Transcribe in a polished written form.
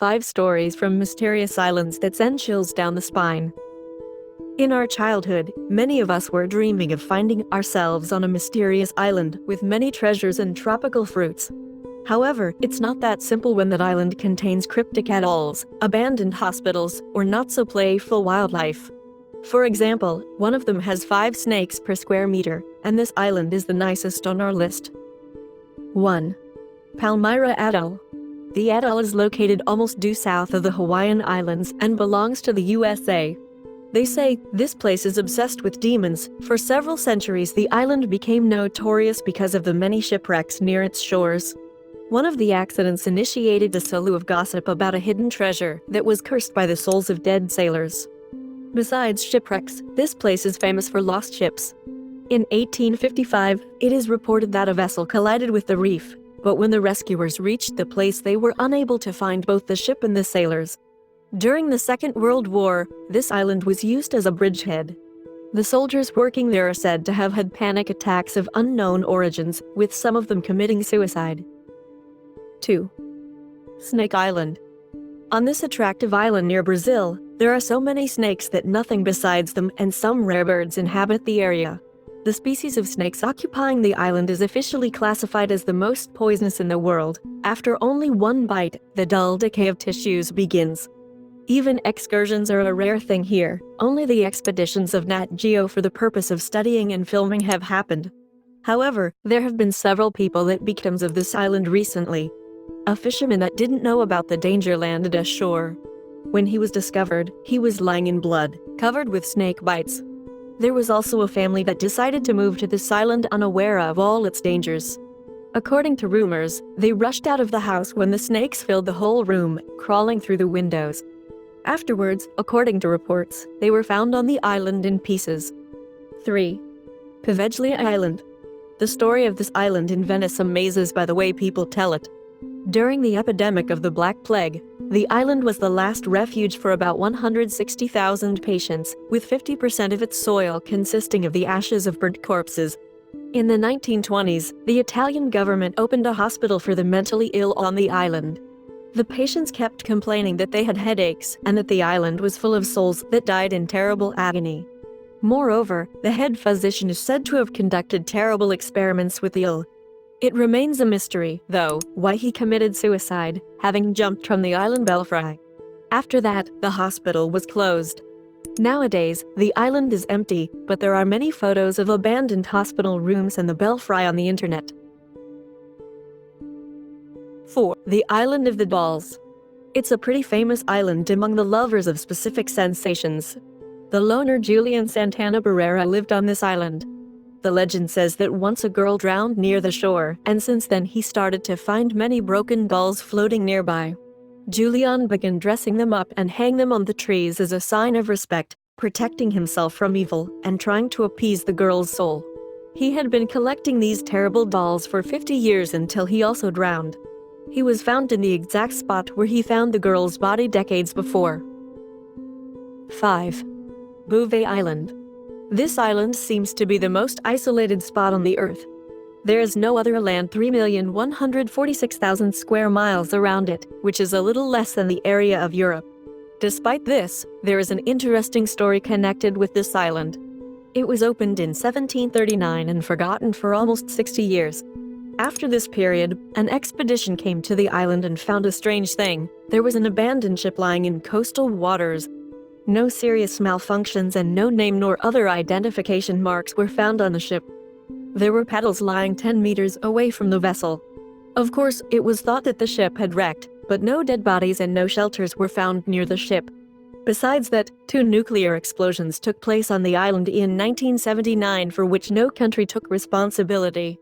5 stories from mysterious islands that send chills down the spine. In our childhood, many of us were dreaming of finding ourselves on a mysterious island with many treasures and tropical fruits. However, it's not that simple when that island contains cryptic atolls, abandoned hospitals, or not-so-playful wildlife. For example, one of them has 5 snakes per square meter, and this island is the nicest on our list. 1. Palmyra Atoll. The atoll is located almost due south of the Hawaiian Islands and belongs to the USA. They say this place is obsessed with demons. For several centuries, the island became notorious because of the many shipwrecks near its shores. One of the accidents initiated a slew of gossip about a hidden treasure that was cursed by the souls of dead sailors. Besides shipwrecks, this place is famous for lost ships. In 1855, it is reported that a vessel collided with the reef, but when the rescuers reached the place, they were unable to find both the ship and the sailors. During the Second World War, this island was used as a bridgehead. The soldiers working there are said to have had panic attacks of unknown origins, with some of them committing suicide. 2. Snake Island. On this attractive island near Brazil, there are so many snakes that nothing besides them and some rare birds inhabit the area. The species of snakes occupying the island is officially classified as the most poisonous in the world. After only one bite, the dull decay of tissues begins. Even excursions are a rare thing here. Only the expeditions of Nat Geo for the purpose of studying and filming have happened. However, there have been several people that victims of this island recently. A fisherman that didn't know about the danger landed ashore. When he was discovered, he was lying in blood, covered with snake bites. There was also a family that decided to move to this island unaware of all its dangers. According to rumors, they rushed out of the house when the snakes filled the whole room, crawling through the windows. Afterwards, according to reports, they were found on the island in pieces. 3. Poveglia Island. The story of this island in Venice amazes by the way people tell it. During the epidemic of the Black Plague, the island was the last refuge for about 160,000 patients, with 50% of its soil consisting of the ashes of burnt corpses. In the 1920s, the Italian government opened a hospital for the mentally ill on the island. The patients kept complaining that they had headaches and that the island was full of souls that died in terrible agony. Moreover, the head physician is said to have conducted terrible experiments with the ill. It remains a mystery, though, why he committed suicide, having jumped from the island belfry. After that, the hospital was closed. Nowadays, the island is empty, but there are many photos of abandoned hospital rooms and the belfry on the internet. 4. The Island of the Dolls. It's a pretty famous island among the lovers of specific sensations. The loner Julian Santana Barrera lived on this island. The legend says that once a girl drowned near the shore, and since then he started to find many broken dolls floating nearby. Julian began dressing them up and hang them on the trees as a sign of respect, protecting himself from evil and trying to appease the girl's soul. He had been collecting these terrible dolls for 50 years until he also drowned. He was found in the exact spot where he found the girl's body decades before. 5. Bouvet Island. This island seems to be the most isolated spot on the Earth. There is no other land 3,146,000 square miles around it, which is a little less than the area of Europe. Despite this, there is an interesting story connected with this island. It was opened in 1739 and forgotten for almost 60 years. After this period, an expedition came to the island and found a strange thing. There was an abandoned ship lying in coastal waters. No serious malfunctions and no name nor other identification marks were found on the ship. There were paddles lying 10 meters away from the vessel. Of course, it was thought that the ship had wrecked, but no dead bodies and no shelters were found near the ship. Besides that, 2 nuclear explosions took place on the island in 1979 for which no country took responsibility.